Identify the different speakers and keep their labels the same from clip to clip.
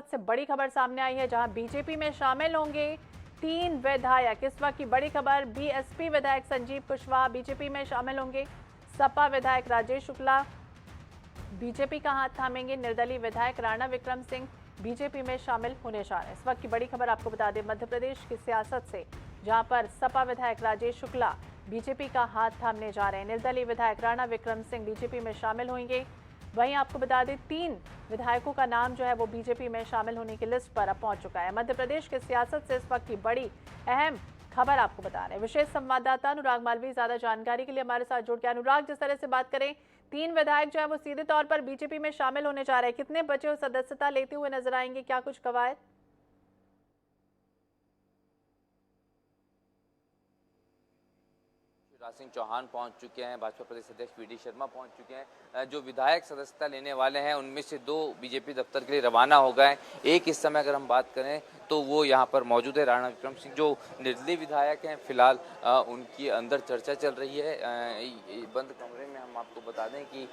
Speaker 1: से बड़ी खबर सामने आई है, जहां बीजेपी में शामिल होंगे 3 विधायक। इस वक्त की बड़ी खबर, बीएसपी विधायक संजीव कुशवाहा बीजेपी में शामिल होंगे। सपा विधायक राजेश शुक्ला बीजेपी का हाथ थामेंगे। निर्दलीय विधायक राणा विक्रम सिंह बीजेपी में शामिल होने जा रहे हैं। इस वक्त की बड़ी खबर आपको बता दें, मध्य प्रदेश की सियासत से, जहां पर सपा विधायक राजेश शुक्ला बीजेपी का हाथ थामने जा रहे हैं। निर्दलीय विधायक राणा विक्रम सिंह बीजेपी में शामिल होंगे। वहीं आपको बता दें, 3 विधायकों का नाम जो है वो बीजेपी में शामिल होने की लिस्ट पर अब पहुंच चुका है। मध्य प्रदेश की सियासत से इस वक्त की बड़ी अहम खबर आपको बता रहे हैं। विशेष संवाददाता अनुराग मालवीय ज्यादा जानकारी के लिए हमारे साथ जुड़ गए। अनुराग, जिस तरह से बात करें, 3 विधायक जो है वो सीधे तौर पर बीजेपी में शामिल होने जा रहे हैं, कितने बचे सदस्यता लेते हुए नजर आएंगे, क्या कुछ कवायद?
Speaker 2: शिवराज सिंह चौहान पहुंच चुके हैं, भाजपा प्रदेश अध्यक्ष वी डी शर्मा पहुंच चुके हैं। जो विधायक सदस्यता लेने वाले हैं उनमें से 2 बीजेपी दफ्तर के लिए रवाना हो गए। एक इस समय अगर हम बात करें तो वो यहाँ पर मौजूद है, राणा विक्रम सिंह, जो निर्दलीय विधायक हैं। फिलहाल उनकी अंदर चर्चा चल रही है बंद कमरे में। हम आपको बता दें कि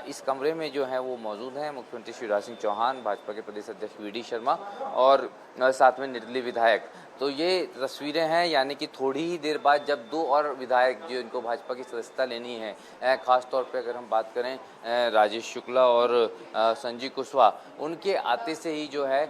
Speaker 2: इस कमरे में जो है वो मौजूद हैं मुख्यमंत्री शिवराज सिंह चौहान, भाजपा के प्रदेश अध्यक्ष वी डी शर्मा और साथ में निर्दलीय विधायक। तो ये तस्वीरें हैं, यानी कि थोड़ी ही देर बाद जब 2 और विधायक जो इनको भाजपा की सदस्यता लेनी है, खास तौर पे अगर हम बात करें राजेश शुक्ला और संजीव कुशवाहा, उनके आते से ही जो है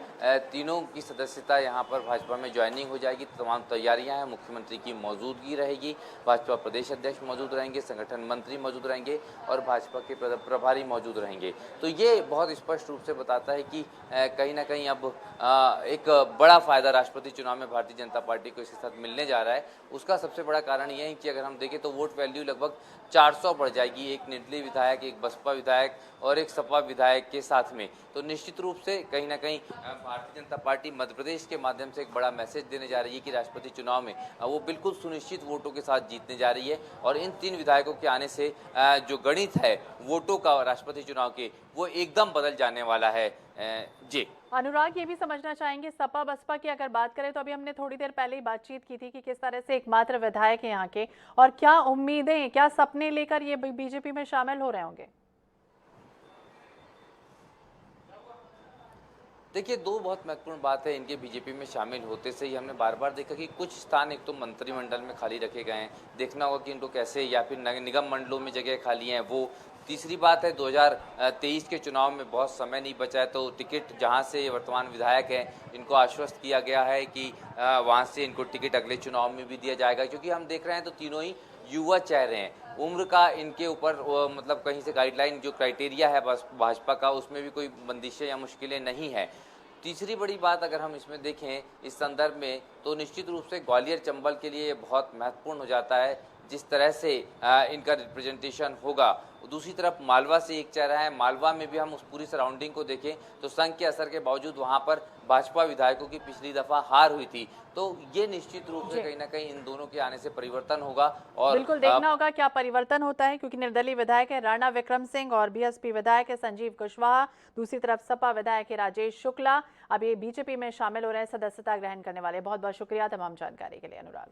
Speaker 2: तीनों की सदस्यता यहाँ पर भाजपा में ज्वाइनिंग हो जाएगी। तमाम तैयारियां हैं, मुख्यमंत्री की मौजूदगी रहेगी, भाजपा प्रदेश अध्यक्ष मौजूद रहेंगे, संगठन मंत्री मौजूद रहेंगे और भाजपा के प्रभारी मौजूद रहेंगे। तो ये बहुत स्पष्ट रूप से बताता है कि कहीं ना कहीं अब एक बड़ा फायदा राष्ट्रपति चुनाव में भारतीय जनता पार्टी को इसके साथ मिलने जा रहा है। उसका सबसे बड़ा कारण यह है कि अगर हम देखें तो वोट वैल्यू लगभग 400 बढ़ जाएगी, एक निर्दलीय विधायक, एक बसपा विधायक और एक सपा विधायक के साथ में। तो निश्चित रूप से कहीं ना कहीं भारतीय जनता पार्टी मध्य प्रदेश के माध्यम से एक बड़ा मैसेज देने जा रही है कि राष्ट्रपति चुनाव में वो बिल्कुल सुनिश्चित वोटों के साथ जीतने जा रही है। और इन 3 विधायकों के आने से जो गणित है वोटों का राष्ट्रपति चुनाव के, वो एकदम बदल जाने वाला है। जी
Speaker 1: अनुराग, ये भी समझना चाहेंगे, सपा बसपा की अगर बात करें तो अभी हमने थोड़ी देर पहले ही बातचीत की थी कि किस तरह से एकमात्र विधायक है यहाँ के, और क्या उम्मीदें, क्या सपने लेकर ये बीजेपी में शामिल हो रहे होंगे?
Speaker 2: देखिए, 2 बहुत महत्वपूर्ण बात है इनके बीजेपी में शामिल होते से ही। हमने बार बार देखा कि कुछ स्थान एक तो मंत्रिमंडल में खाली रखे गए हैं, देखना होगा कि इनको कैसे, या फिर निगम मंडलों में जगह खाली हैं वो। तीसरी बात है 2023 के चुनाव में बहुत समय नहीं बचा है, तो टिकट जहां से वर्तमान विधायक हैं इनको आश्वस्त किया गया है कि वहां से इनको टिकट अगले चुनाव में भी दिया जाएगा। क्योंकि हम देख रहे हैं तो तीनों ही युवा चेहरे हैं, उम्र का इनके ऊपर मतलब कहीं से गाइडलाइन जो क्राइटेरिया है भाजपा का, उसमें भी कोई बंदिशें या मुश्किलें नहीं है। तीसरी बड़ी बात अगर हम इसमें देखें इस संदर्भ में, तो निश्चित रूप से ग्वालियर चंबल के लिए बहुत महत्वपूर्ण हो जाता है जिस तरह से इनका रिप्रेजेंटेशन होगा। दूसरी तरफ मालवा से एक चेहरा है, मालवा में भी हम उस पूरी सराउंडिंग को देखें तो संघ के असर के बावजूद वहां पर भाजपा विधायकों की पिछली दफा हार हुई थी। तो ये निश्चित रूप से कहीं ना कहीं इन दोनों के आने से परिवर्तन होगा और
Speaker 1: बिल्कुल देखना होगा क्या परिवर्तन होता है, क्योंकि निर्दलीय विधायक है राणा विक्रम सिंह और बीएसपी विधायक है संजीव कुशवाहा। दूसरी तरफ सपा विधायक है राजेश शुक्ला, अब ये बीजेपी में शामिल हो रहे हैं, सदस्यता ग्रहण करने वाले। बहुत बहुत शुक्रिया तमाम जानकारी के लिए अनुराग।